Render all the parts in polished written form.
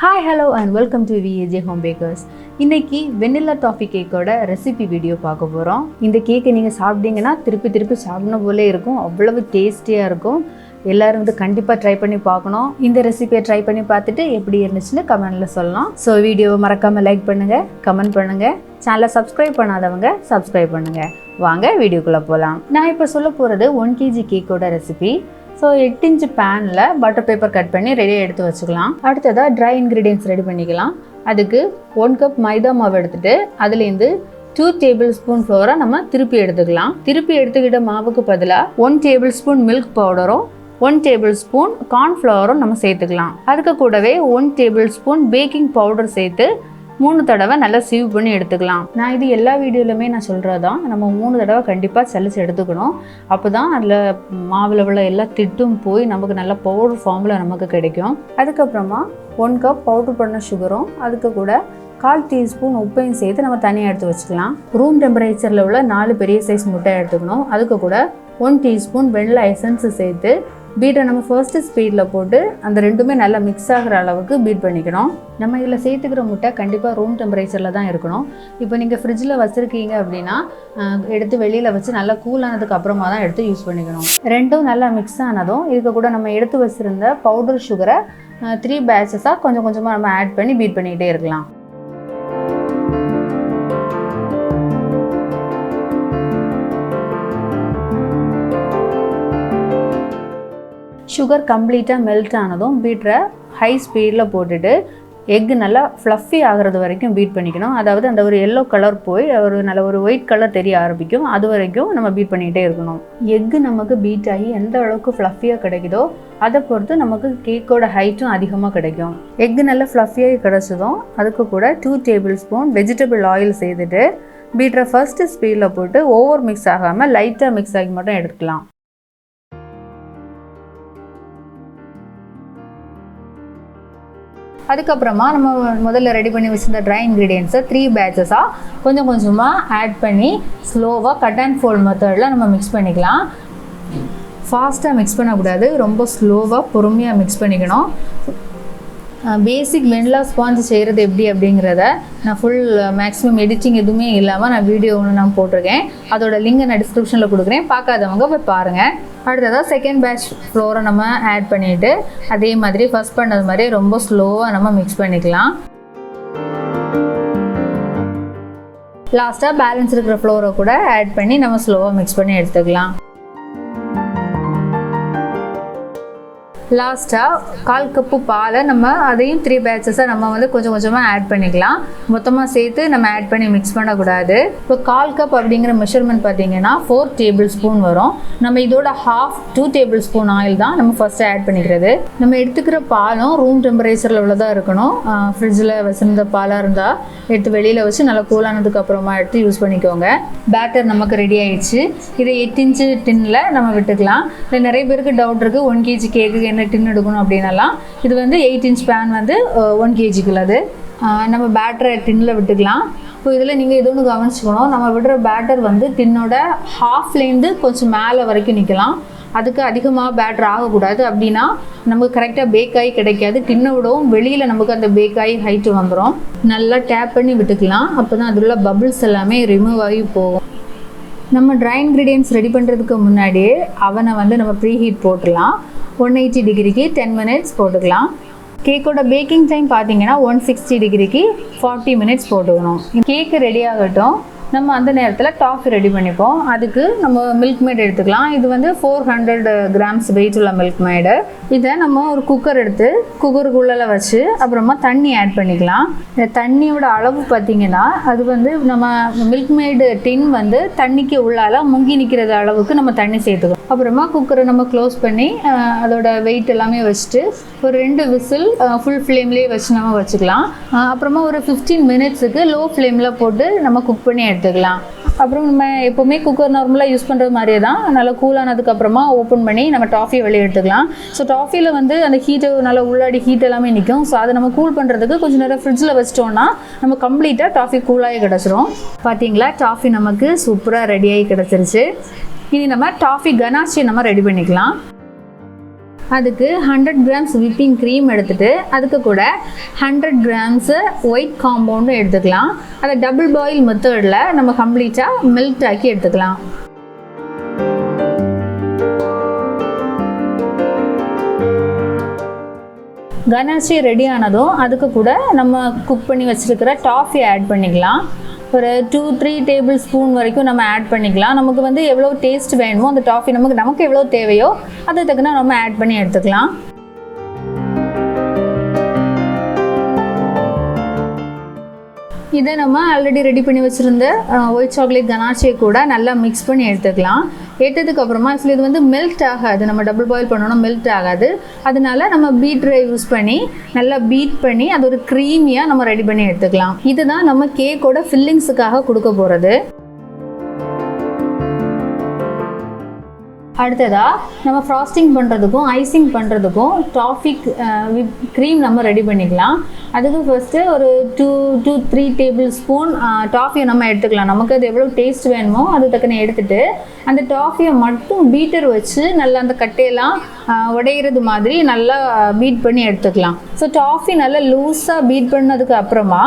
Hi, hello and welcome to VAJ Home Bakers. இன்னைக்கு வெண்ணிலா toffee கேக்கோட recipe video பார்க்க போகிறோம். இந்த கேக்கை நீங்கள் சாப்பிட்டீங்கன்னா திருப்பி சாப்பிடணும் போலே இருக்கும். அவ்வளவு டேஸ்டியாக இருக்கும். எல்லோரும் வந்து கண்டிப்பாக ட்ரை பண்ணி பார்க்கணும். இந்த ரெசிபியை ட்ரை பண்ணி பார்த்துட்டு எப்படி இருந்துச்சுன்னு கமெண்டில் சொல்லலாம். ஸோ வீடியோவை மறக்காமல் லைக் பண்ணுங்கள், கமெண்ட் பண்ணுங்கள். சேனலை சப்ஸ்கிரைப் பண்ணாதவங்க சப்ஸ்கிரைப் பண்ணுங்கள். வாங்க வீடியோக்குள்ளே போகலாம். நான் இப்போ சொல்ல போகிறது 1 kg கேக்கோட ரெசிபி. ஸோ 8 inch பேனில் பட்டர் பேப்பர் கட் பண்ணி ரெடியாக எடுத்து வச்சுக்கலாம். அடுத்ததாக ட்ரை இன்க்ரீடியன்ட்ஸ் ரெடி பண்ணிக்கலாம். அதுக்கு 1 cup மைதா மாவு எடுத்துகிட்டு அதுலேருந்து 2 tablespoon ஃப்ளோரை நம்ம திருப்பி எடுத்துக்கலாம். திருப்பி எடுத்துக்கிட்ட மாவுக்கு பதிலாக 1 tablespoon மில்க் பவுடரும் 1 tablespoon கார்ன்ஃப்ளவரும் நம்ம சேர்த்துக்கலாம். அதுக்கு கூடவே 1 tablespoon பேக்கிங் பவுடர் சேர்த்து 3 தடவை நல்லா சீவ் பண்ணி எடுத்துக்கலாம். நான் இது எல்லா வீடியோலையுமே நான் சொல்கிறது தான், நம்ம 3 தடவை கண்டிப்பாக சலிச்சு எடுத்துக்கணும். அப்போ தான் அதில் மாவில் உள்ள எல்லா திட்டும் போய் நமக்கு நல்ல பவுடர் ஃபார்மில் நமக்கு கிடைக்கும். அதுக்கப்புறமா 1 cup பவுடர் பண்ண சுகரும் அதுக்கு கூட 1/4 teaspoon உப்பையும் சேர்த்து நம்ம தனியாக எடுத்து வச்சுக்கலாம். ரூம் டெம்பரேச்சரில் உள்ள 4 பெரிய சைஸ் முட்டை எடுத்துக்கணும். அதுக்கு கூட 1 teaspoon வெண்ணிலா எசன்ஸ் சேர்த்து பீட்டை நம்ம ஃபர்ஸ்ட்டு ஸ்பீடில் போட்டு அந்த ரெண்டுமே நல்லா மிக்ஸ் ஆகிற அளவுக்கு பீட் பண்ணிக்கணும். நம்ம இதில் சேர்த்துக்கிற முட்டை கண்டிப்பாக ரூம் டெம்பரேச்சரில் தான் இருக்கணும். இப்போ நீங்கள் ஃப்ரிட்ஜில் வச்சுருக்கீங்க அப்படின்னா எடுத்து வெளியில் வச்சு நல்லா கூலானதுக்கு அப்புறமா தான் எடுத்து யூஸ் பண்ணிக்கணும். ரெண்டும் நல்லா மிக்ஸ் ஆனதும் இதுக்கு கூட நம்ம எடுத்து வச்சுருந்த பவுடர் சுகரை 3 batches கொஞ்சம் கொஞ்சமாக நம்ம ஆட் பண்ணி பீட் பண்ணிக்கிட்டே இருக்கலாம். சுகர் கம்ப்ளீட்டாக மெல்ட் ஆனதும் பீட்டரை ஹை ஸ்பீடில் போட்டுட்டு எக்கு நல்லா ஃப்ளஃபி ஆகிறது வரைக்கும் பீட் பண்ணிக்கணும். அதாவது அந்த ஒரு எல்லோ கலர் போய் ஒரு ஒயிட் கலர் தெரிய ஆரம்பிக்கும். அது வரைக்கும் நம்ம பீட் பண்ணிகிட்டே இருக்கணும். எக்கு நமக்கு பீட் ஆகி எந்த அளவுக்கு ஃப்ளஃபியாக கிடைக்குதோ அதை பொறுத்து நமக்கு கேக்கோட ஹைட்டும் அதிகமாக கிடைக்கும். எக்கு நல்லா ஃப்ளஃபியாக கிடச்சதும் அதுக்கு கூட 2 tablespoon வெஜிடபிள் ஆயில் சேர்த்துட்டு பீட்டரை ஃபர்ஸ்ட்டு ஸ்பீடில் போட்டு ஓவர் மிக்ஸ் ஆகாமல் லைட்டாக மிக்ஸ் ஆகி மட்டும் எடுத்துக்கலாம். அதுக்கப்புறமா நம்ம முதல்ல ரெடி பண்ணி வச்சுருந்த ட்ரை இன்க்ரீடியன்ஸை 3 batches கொஞ்சம் கொஞ்சமாக ஆட் பண்ணி ஸ்லோவாக கட் அண்ட் ஃபோல்ட் மெத்தடில் நம்ம மிக்ஸ் பண்ணிக்கலாம். ஃபாஸ்ட்டாக மிக்ஸ் பண்ணக்கூடாது, ரொம்ப ஸ்லோவாக பொறுமையாக மிக்ஸ் பண்ணிக்கணும். பேசிக் வெண்ணிலா ஸ்பாஞ்ச் செய்கிறது எப்படி அப்படிங்கிறத நான் மேக்ஸிமம் எடிட்டிங் எதுவுமே இல்லாமல் நான் வீடியோ ஒன்று நான் போட்டிருக்கேன். அதோட லிங்கை நான் டிஸ்கிரிப்ஷனில் கொடுக்குறேன், பார்க்காதவங்க போய் பாருங்கள். அடுத்ததாக செகண்ட் பேட்ச் ஃப்ளோரை நம்ம ஆட் பண்ணிவிட்டு அதே மாதிரி ஃபர்ஸ்ட் பண்ணது மாதிரி ரொம்ப ஸ்லோவாக நம்ம மிக்ஸ் பண்ணிக்கலாம். லாஸ்ட்டாக பேலன்ஸ் இருக்கிற ஃப்ளோரை கூட ஆட் பண்ணி நம்ம ஸ்லோவாக மிக்ஸ் பண்ணி எடுத்துக்கலாம். லாஸ்ட்டாக 1/4 cup பாலை நம்ம அதையும் 3 batches நம்ம வந்து கொஞ்சம் கொஞ்சமாக ஆட் பண்ணிக்கலாம். மொத்தமாக சேர்த்து நம்ம ஆட் பண்ணி மிக்ஸ் பண்ணக்கூடாது. இப்போ 1/4 cup அப்படிங்கிற மெஷர்மெண்ட் பார்த்தீங்கன்னா 4 tablespoon வரும். நம்ம இதோட 2 tablespoon ஆயில் தான் நம்ம ஃபஸ்ட்டு ஆட் பண்ணிக்கிறது. நம்ம எடுத்துக்கிற பாலும் ரூம் டெம்பரேச்சரில் உள்ளதாக இருக்கணும். ஃப்ரிட்ஜில் வச்சுருந்த பாலாக இருந்தால் எடுத்து வெளியில் வச்சு நல்லா கூலானதுக்கு அப்புறமா எடுத்து யூஸ் பண்ணிக்கோங்க. பேட்டர் நமக்கு ரெடி ஆயிடுச்சு. இதை 8 inch டின்னில் நம்ம விட்டுக்கலாம். இல்லை நிறைய பேருக்கு டவுட் இருக்குது 1 kg கேக்கு என்ன டின் எடுக்கணும் அப்படின்னாலாம். இது வந்து 8 inch பேன் வந்து 1 kgக்குள்ளது. நம்ம பேட்டரை டின்னில் விட்டுக்கலாம். இப்போ இதில் நீங்கள் இது ஒன்று கவனிச்சுக்கணும், நம்ம விடுற பேட்டர் வந்து டின்னோட ஹாஃப்லேருந்து கொஞ்சம் மேலே வரைக்கும் நிற்கலாம். அதுக்கு அதிகமாக பேட்டர் ஆகக்கூடாது. அப்படின்னா நமக்கு கரெக்டாக பேக் ஆகி கிடைக்காது. டின்னை விடவும் வெளியில் நமக்கு அந்த பேக் ஆகி ஹைட்டு வந்துடும். நல்லா டேப் பண்ணி விட்டுக்கலாம். அப்போ தான் அதில் உள்ள பபிள்ஸ் எல்லாமே ரிமூவ் ஆகி போகும். நம்ம ட்ரை இன்க்ரீடியன்ட்ஸ் ரெடி பண்ணுறதுக்கு முன்னாடியே அவனை வந்து நம்ம ப்ரீ ஹீட் போட்டுடலாம். 180 degreeக்கு 10 minutes போட்டுக்கலாம். கேக்கோட பேக்கிங் டைம் பார்த்தீங்கன்னா 160 degreeக்கு 40 minutes போட்டுக்கணும். கேக்கு ரெடி ஆகட்டும். நம்ம அந்த நேரத்தில் டாஃபி ரெடி பண்ணிப்போம். அதுக்கு நம்ம மில்க் மேட் எடுத்துக்கலாம். இது வந்து 400 grams வெயிட் உள்ள மில்க் மேடு. இதை நம்ம ஒரு குக்கர் எடுத்து குக்கருக்குள்ளே வச்சு அப்புறமா தண்ணி ஆட் பண்ணிக்கலாம். இந்த தண்ணியோட அளவு பார்த்திங்கன்னா அது வந்து நம்ம மில்க் மேடு டின் வந்து தண்ணிக்கு உள்ளால முங்கி நிற்கிறது அளவுக்கு நம்ம தண்ணி சேர்த்துக்கணும். அப்புறமா குக்கரை நம்ம க்ளோஸ் பண்ணி அதோட வெயிட் எல்லாமே வச்சுட்டு ஒரு 2 விசில் ஃபுல் ஃப்ளேம்லேயே வச்சு நம்ம வச்சுக்கலாம். அப்புறமா ஒரு 15 minutesக்கு லோ ஃப்ளேமில் போட்டு நம்ம குக் பண்ணி எடுத்துக்கலாம். அப்புறம் நம்ம எப்போவுமே குக்கர் நார்மலாக யூஸ் பண்ணுறது மாதிரியே தான் நல்லா கூலானதுக்கப்புறமா ஓப்பன் பண்ணி நம்ம டாஃபியை வெளியே எடுத்துக்கலாம். ஸோ டாஃபியில் வந்து அந்த ஹீட்டை நல்லா உள்ளாடி ஹீட் எல்லாமே நிற்கும். ஸோ அதை நம்ம கூல் பண்ணுறதுக்கு கொஞ்சம் நேரம் ஃப்ரிட்ஜில் வச்சிட்டோம்னா நம்ம கம்ப்ளீட்டாக டாஃபி கூலாகி கிடச்சிரும். பார்த்தீங்களா, டாஃபி நமக்கு சூப்பராக ரெடியாகி கிடச்சிருச்சு. இனி நம்ம டாஃபி கனாச்சி நம்ம ரெடி பண்ணிக்கலாம். அதுக்கு 100 கிராம்ஸ் விப்பிங் க்ரீம் எடுத்துகிட்டு அதுக்கு கூட 100 கிராம்ஸு ஒயிட் காம்பவுண்டும் எடுத்துக்கலாம். அதை டபுள் பாயில் மெத்தடில் நம்ம கம்ப்ளீட்டாக மெல்ட் ஆக்கி எடுத்துக்கலாம். கனாஷே ரெடி ஆனதும் அதுக்கு கூட நம்ம குக் பண்ணி வச்சுருக்கிற டாஃபி ஆட் பண்ணிக்கலாம். ஒரு 2-3 டேபிள் ஸ்பூன் வரைக்கும் நம்ம ஆட் பண்ணிக்கலாம். நமக்கு வந்து எவ்வளோ டேஸ்ட் வேணுமோ அந்த டாஃபி நமக்கு எவ்வளோ தேவையோ அதை தக்கன நம்ம ஆட் பண்ணி எடுத்துக்கலாம். இதை நம்ம ஆல்ரெடி ரெடி பண்ணி வச்சுருந்த ஒயிட் சாக்லேட் கனாஷே கூட நல்லா மிக்ஸ் பண்ணி எடுத்துக்கலாம். எடுத்ததுக்கப்புறமா ஆக்சுவலி இது வந்து மெல்ட் ஆகாது, நம்ம டபுள் பாயில் பண்ணோன்னா மெல்ட் ஆகாது. அதனால நம்ம பீட்டரை யூஸ் பண்ணி நல்லா பீட் பண்ணி அது ஒரு க்ரீமியாக நம்ம ரெடி பண்ணி எடுத்துக்கலாம். இதுதான் நம்ம கேக்கோட ஃபில்லிங்ஸுக்காக கொடுக்க போகிறது. அடுத்ததாக நம்ம ஃப்ராஸ்டிங் பண்ணுறதுக்கும் ஐசிங் பண்ணுறதுக்கும் டாஃபி க்ரீம் நம்ம ரெடி பண்ணிக்கலாம். அதுக்கு ஃபஸ்ட்டு ஒரு 2-3 டேபிள் ஸ்பூன் டாஃபியை நம்ம எடுத்துக்கலாம். நமக்கு அது எவ்வளோ டேஸ்ட் வேணுமோ அது தக்கன எடுத்துகிட்டு அந்த டாஃபியை மட்டும் பீட்டர் வச்சு நல்லா அந்த கட்டையெல்லாம் உடையிறது மாதிரி நல்லா பீட் பண்ணி எடுத்துக்கலாம். ஸோ டாஃபி நல்லா லூஸாக பீட் பண்ணதுக்கு அப்புறமா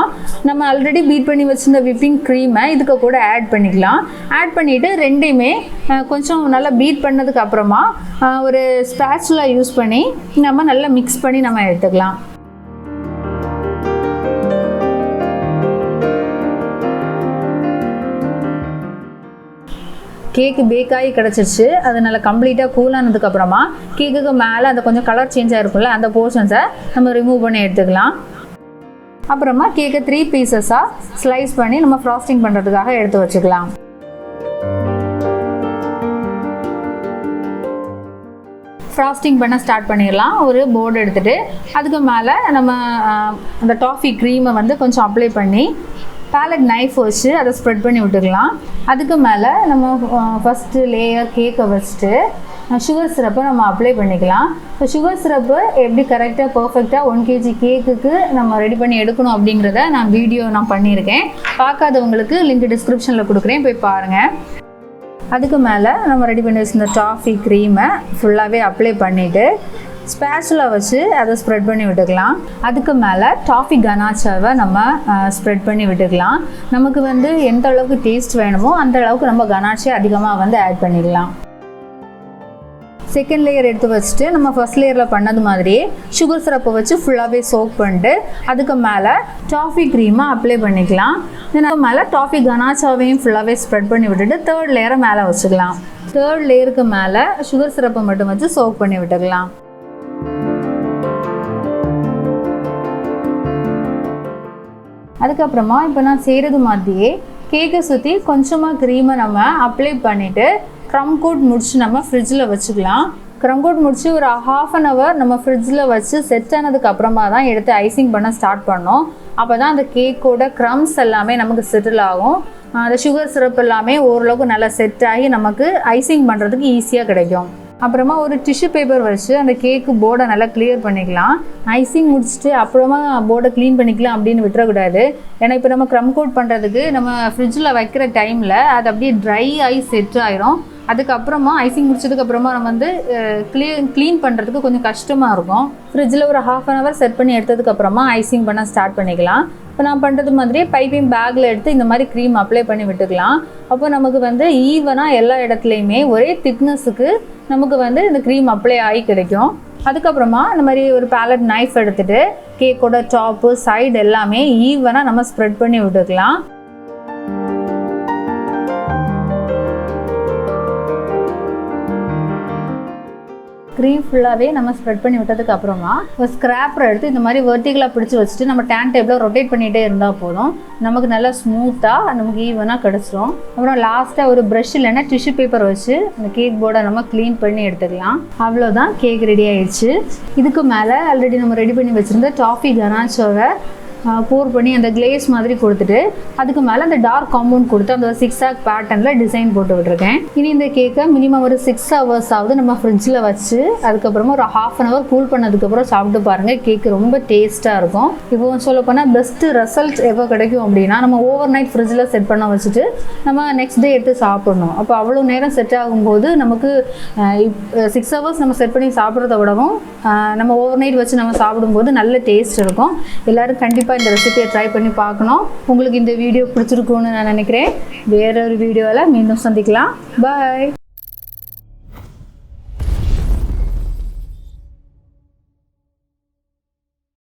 நம்ம ஆல்ரெடி பீட் பண்ணி வச்சுருந்த விப்பிங் க்ரீமை இதுக்கு கூட ஆட் பண்ணிக்கலாம். ஆட் பண்ணிவிட்டு ரெண்டையுமே கொஞ்சம் நல்லா பீட் பண்ணதுக்கு அப்புறமா ஒரு ஸ்பேச்சுலா யூஸ் பண்ணி நம்ம நல்லா மிக்ஸ் பண்ணி நம்ம எடுத்துக்கலாம். கேக்கு பேக்காகி கிடச்சிருச்சு. அது நல்லா கம்ப்ளீட்டாக கூலானதுக்கப்புறமா கேக்குக்கு மேலே அந்த கொஞ்சம் கலர் சேஞ்ச் ஆகிருக்கும்ல அந்த போர்ஷன்ஸை நம்ம ரிமூவ் பண்ணி எடுத்துக்கலாம். அப்புறமா கேக்கை 3 பீசஸாக ஸ்லைஸ் பண்ணி நம்ம ஃப்ராஸ்டிங் பண்ணுறதுக்காக எடுத்து வச்சுக்கலாம். ஃப்ராஸ்டிங் பண்ண ஸ்டார்ட் பண்ணிடலாம். ஒரு போர்டு எடுத்துகிட்டு அதுக்கு மேலே நம்ம அந்த டாஃபி க்ரீமை வந்து கொஞ்சம் அப்ளை பண்ணி பேலட் நைஃப் வச்சு அதை ஸ்ப்ரெட் பண்ணி விட்டுக்கலாம். அதுக்கு மேலே நம்ம ஃபஸ்ட்டு லேயர் கேக்கை வச்சுட்டு சுகர் சிரப்பை நம்ம அப்ளை பண்ணிக்கலாம். ஸோ சுகர் சிரப்பு எப்படி கரெக்டாக பர்ஃபெக்டாக 1 kg கேக்குக்கு நம்ம ரெடி பண்ணி எடுக்கணும் அப்படிங்கிறத நான் பண்ணியிருக்கேன். பார்க்காதவங்களுக்கு லிங்க் டிஸ்கிரிப்ஷனில் கொடுக்குறேன், போய் பாருங்கள். அதுக்கு மேலே நம்ம ரெடி பண்ணி வச்சுருந்த டாஃபி க்ரீமை ஃபுல்லாகவே அப்ளை பண்ணிவிட்டு ஸ்பேச்சுலா வச்சு அதை ஸ்ப்ரெட் பண்ணி விட்டுக்கலாம். அதுக்கு மேலே டாஃபி கனாச்சாவை நம்ம ஸ்ப்ரெட் பண்ணி விட்டுக்கலாம். நமக்கு வந்து எந்த அளவுக்கு டேஸ்ட் வேணுமோ அந்த அளவுக்கு நம்ம கனாச்சை அதிகமாக வந்து ஆட் பண்ணிக்கலாம். செகண்ட் லேயர் எடுத்து வச்சுட்டு நம்ம ஃபர்ஸ்ட் லேயரில் பண்ணது மாதிரியே சுகர் சிரப்பை வச்சு ஃபுல்லாகவே சோக் பண்ணிட்டு அதுக்கு மேலே டாஃபி க்ரீமை அப்ளை பண்ணிக்கலாம். அதுக்கு மேலே டாஃபி கனாச்சாவையும் ஃபுல்லாகவே ஸ்ப்ரெட் பண்ணி விட்டுட்டு தேர்ட் லேயரை மேலே வச்சுக்கலாம். தேர்ட் லேயருக்கு மேலே சுகர் சிரப்பை மட்டும் வச்சு சோக் பண்ணி விட்டுக்கலாம். அதுக்கப்புறமா இப்போ நான் செய்கிறது மாதிரியே கேக்கை சுற்றி கொஞ்சமாக க்ரீமை நம்ம அப்ளை பண்ணிவிட்டு க்ரம் கோட் முடிச்சு நம்ம ஃப்ரிட்ஜில் வச்சுக்கலாம். க்ரம் கோட் முடிச்சு ஒரு 1/2 an hour நம்ம ஃப்ரிட்ஜில் வச்சு செட் ஆனதுக்கு அப்புறமா தான் எடுத்து ஐசிங் பண்ண ஸ்டார்ட் பண்ணோம். அப்போ தான் அந்த கேக்கோட க்ரம்ஸ் எல்லாமே நமக்கு செட்டில் ஆகும். அந்த சுகர் சிரப் எல்லாமே ஓரளவுக்கு நல்லா செட் ஆகி நமக்கு ஐசிங் பண்ணுறதுக்கு ஈஸியாக கிடைக்கும். அப்புறமா ஒரு டிஷ்யூ பேப்பர் வச்சு அந்த கேக்கு போர்டை நல்லா கிளியர் பண்ணிக்கலாம். ஐசிங் முடிச்சுட்டு அப்புறமா போர்டை க்ளீன் பண்ணிக்கலாம் அப்படின்னு விட்டுறக்கூடாது. ஏன்னா இப்போ நம்ம க்ரம் கோட் பண்ணுறதுக்கு நம்ம ஃப்ரிட்ஜில் வைக்கிற டைமில் அது அப்படியே ட்ரை ஆகி செட் ஆயிரும். அதுக்கப்புறமா ஐசிங் முடிச்சதுக்கப்புறமா நம்ம வந்து க்ளீன் பண்ணுறதுக்கு கொஞ்சம் கஷ்டமாக இருக்கும். ஃப்ரிட்ஜில் ஒரு 1/2 an hour செட் பண்ணி எடுத்ததுக்கப்புறமா ஐசிங் பண்ண ஸ்டார்ட் பண்ணிக்கலாம். இப்போ நான் பண்ணுறது மாதிரியே பைப்பிங் பேக்கில் எடுத்து இந்த மாதிரி க்ரீம் அப்ளை பண்ணி விட்டுக்கலாம். அப்போ நமக்கு வந்து ஈவனாக எல்லா இடத்துலையுமே ஒரே திக்னஸுக்கு நமக்கு வந்து இந்த க்ரீம் அப்ளை ஆகி கிடைக்கும். அதுக்கப்புறமா இந்த மாதிரி ஒரு பேலட் நைஃப் எடுத்துகிட்டு கேக்கோட டாப்பு சைடு எல்லாமே ஈவனாக நம்ம ஸ்ப்ரெட் பண்ணி விட்டுக்கலாம். க்ரீம் ஃபுல்லாகவே நம்ம ஸ்ப்ரெட் பண்ணி விட்டதுக்கு அப்புறமா ஒரு ஸ்க்ராப்பரை எடுத்து இந்த மாதிரி வெர்டிகலாக பிடிச்சி வச்சுட்டு நம்ம டேன் டேபிளில் ரொட்டேட் பண்ணிகிட்டே இருந்தால் போதும். நமக்கு நல்லா ஸ்மூத்தாக நமக்கு ஈவனாக கிடச்சிரும். அப்புறம் லாஸ்ட்டாக ஒரு ப்ரஷ் இல்லைன்னா டிஷ்யூ பேப்பர் வச்சு அந்த கேக் போர்டை நம்ம க்ளீன் பண்ணி எடுத்துக்கலாம். அவ்வளோதான், கேக் ரெடி ஆயிடுச்சு. இதுக்கு மேலே ஆல்ரெடி நம்ம ரெடி பண்ணி வச்சுருந்த டாஃபி கனாச்சோவை போர் பண்ணி அந்த கிளேஸ் மாதிரி கொடுத்துட்டு அதுக்கு மேலே அந்த டார்க் காம்பவுண்ட் கொடுத்து அந்த 6 பேட்டர்னில் டிசைன் போட்டு விட்டுருக்கேன். இனி இந்த கேக்கை மினிமம் ஒரு 6 hours ஆகுது நம்ம ஃப்ரிட்ஜில் வச்சு அதுக்கப்புறமா ஒரு 1/2 hour கூல் பண்ணதுக்கப்புறம் சாப்பிட்டு பாருங்கள். கேக்கு ரொம்ப டேஸ்ட்டாக இருக்கும். இப்போ சொல்ல போனால் பெஸ்ட்டு ரிசல்ட் எப்போ கிடைக்கும் அப்படின்னா நம்ம ஓவர் நைட் ஃப்ரிட்ஜில் செட் பண்ண வச்சுட்டு நம்ம நெக்ஸ்ட் டே எடுத்து சாப்பிடணும். அப்போ அவ்வளோ நேரம் செட் ஆகும்போது நமக்கு 6 hours நம்ம செட் பண்ணி சாப்பிட்றத விடவும் நம்ம ஓவர் நைட் வச்சு நம்ம சாப்பிடும்போது நல்ல டேஸ்ட் இருக்கும். எல்லோரும் கண்டிப்பாக இந்த ரெசிபியை ட்ரை பண்ணி பார்க்கணும். உங்களுக்கு இந்த வீடியோ பிடிச்சிருக்குன்னு நான் நினைக்கிறேன். வேற ஒரு வீடியோவில் மீண்டும் சந்திக்கலாம். பாய்.